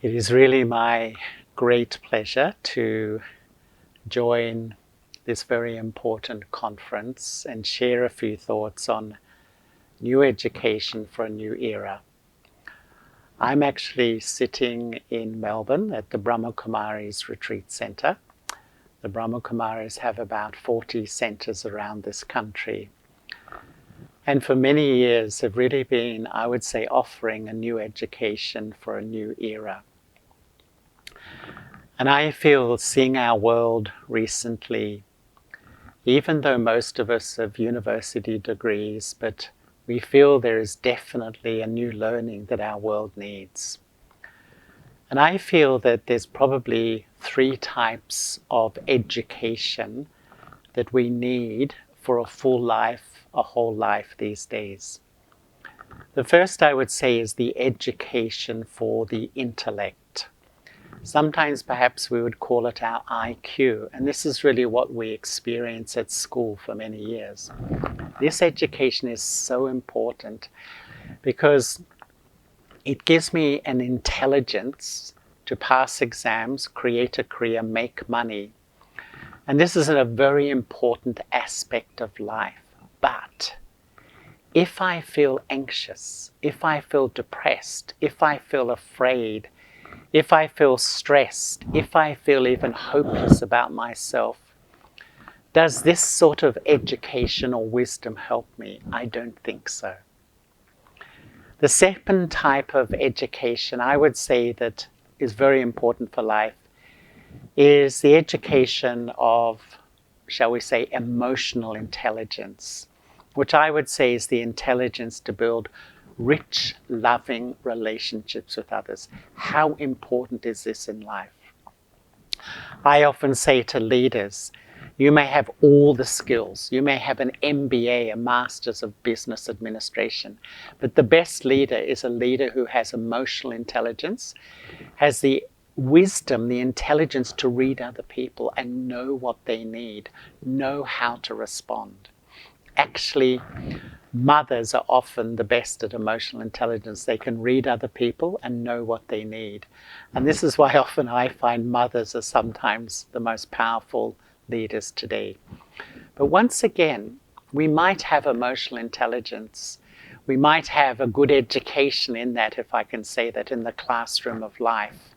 It is really my great pleasure to join this very important conference and share a few thoughts on new education for a new era. I'm actually sitting in Melbourne at the Brahma Kumaris Retreat Centre. The Brahma Kumaris have about 40 centres around this country. And for many years have really been, I would say, offering a new education for a new era. And I feel seeing our world recently, even though most of us have university degrees, but we feel there is definitely a new learning that our world needs. And I feel that there's probably 3 types of education that we need for a full life, a whole life these days. The first, I would say, is the education for the intellect. Sometimes perhaps we would call it our IQ, and this is really what we experience at school for many years. This education is so important because it gives me an intelligence to pass exams, create a career, make money. And this is a very important aspect of life. But if I feel anxious, if I feel depressed, if I feel afraid, if I feel stressed, if I feel even hopeless about myself, does this sort of education or wisdom help me? I don't think so. The second type of education I would say that is very important for life is the education of, shall we say, emotional intelligence, which I would say is the intelligence to build rich, loving relationships with others. How important is this in life? I often say to leaders, you may have all the skills. You may have an MBA, a Master's of Business Administration, but the best leader is a leader who has emotional intelligence, has the wisdom, the intelligence to read other people and know what they need, know how to respond. Actually, mothers are often the best at emotional intelligence. They can read other people and know what they need. And this is why often I find mothers are sometimes the most powerful leaders today. But once again, we might have emotional intelligence. We might have a good education in that, if I can say that, in the classroom of life.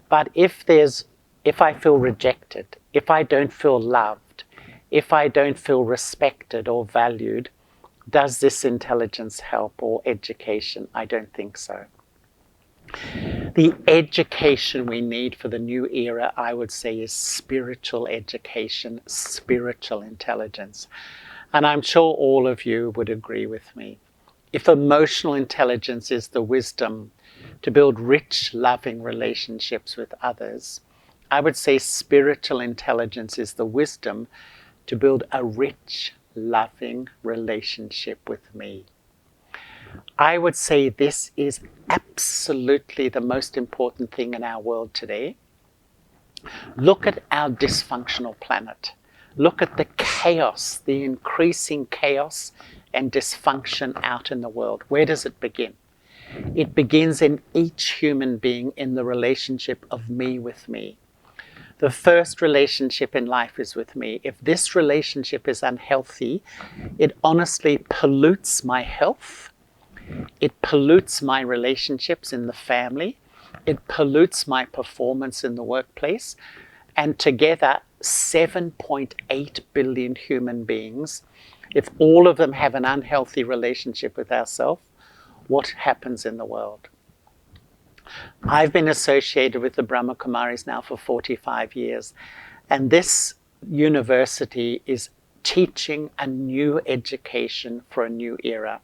But if I feel rejected, if I don't feel loved, if I don't feel respected or valued, does this intelligence help or education? I don't think so. The education we need for the new era, I would say, is spiritual education, spiritual intelligence. And I'm sure all of you would agree with me. If emotional intelligence is the wisdom to build rich, loving relationships with others, I would say spiritual intelligence is the wisdom to build a rich, loving relationship with me. I would say this is absolutely the most important thing in our world today. Look at our dysfunctional planet. Look at the chaos, the increasing chaos and dysfunction out in the world. Where does it begin? It begins in each human being, in the relationship of me with me. The first relationship in life is with me. If this relationship is unhealthy, it honestly pollutes my health. It pollutes my relationships in the family. It pollutes my performance in the workplace. And together, 7.8 billion human beings, if all of them have an unhealthy relationship with ourselves, what happens in the world? I've been associated with the Brahma Kumaris now for 45 years, and this university is teaching a new education for a new era.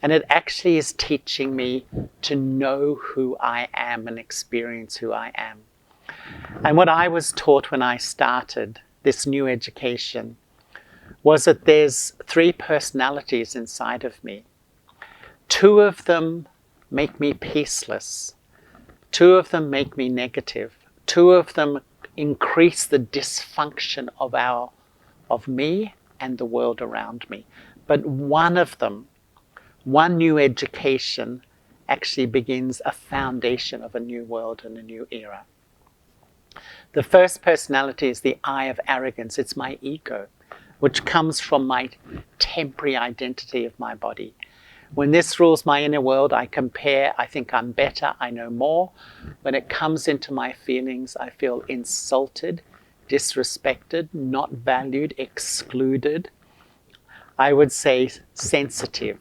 And it actually is teaching me to know who I am and experience who I am. And what I was taught when I started this new education was that there's 3 personalities inside of me. 2 of them make me peaceless. 2 of them make me negative. 2 of them increase the dysfunction of me and the world around me. But one of them, one new education, actually begins a foundation of a new world and a new era. The first personality is the I of arrogance. It's my ego, which comes from my temporary identity of my body. When this rules my inner world, I compare, I think I'm better, I know more. When it comes into my feelings, I feel insulted, disrespected, not valued, excluded. I would say sensitive.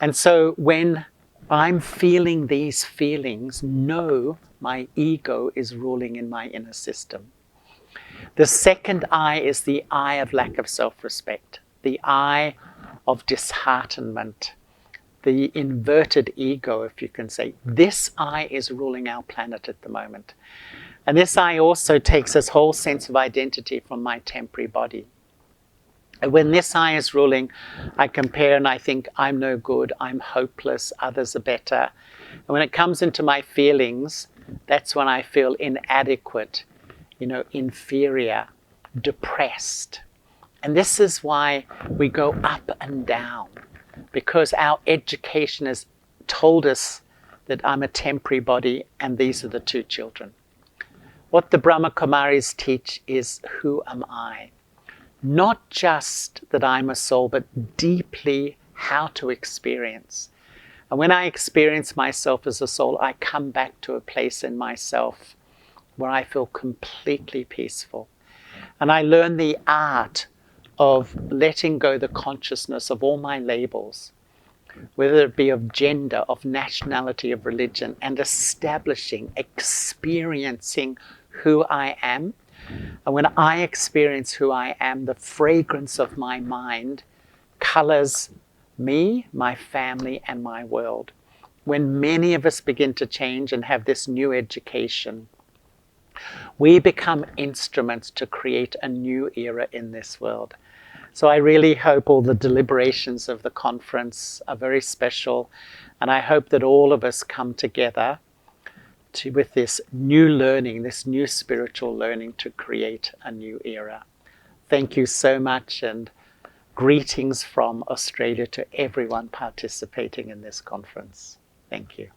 And so when I'm feeling these feelings, know my ego is ruling in my inner system. The second I is the I of lack of self-respect, the I of disheartenment, the inverted ego, if you can say. This I is ruling our planet at the moment. And this I also takes this whole sense of identity from my temporary body. And when this I is ruling, I compare and I think I'm no good, I'm hopeless, others are better. And when it comes into my feelings, that's when I feel inadequate, inferior, depressed. And this is why we go up and down, because our education has told us that I'm a temporary body and these are the two children. What the Brahma Kumaris teach is, who am I? Not just that I'm a soul, but deeply how to experience. And when I experience myself as a soul, I come back to a place in myself where I feel completely peaceful. And I learn the art of letting go the consciousness of all my labels, whether it be of gender, of nationality, of religion, and establishing, experiencing who I am. And when I experience who I am, the fragrance of my mind colors me, my family, and my world. When many of us begin to change and have this new education, we become instruments to create a new era in this world. So I really hope all the deliberations of the conference are very special, and I hope that all of us come together with this new learning, this new spiritual learning, to create a new era. Thank you so much, and greetings from Australia to everyone participating in this conference. Thank you.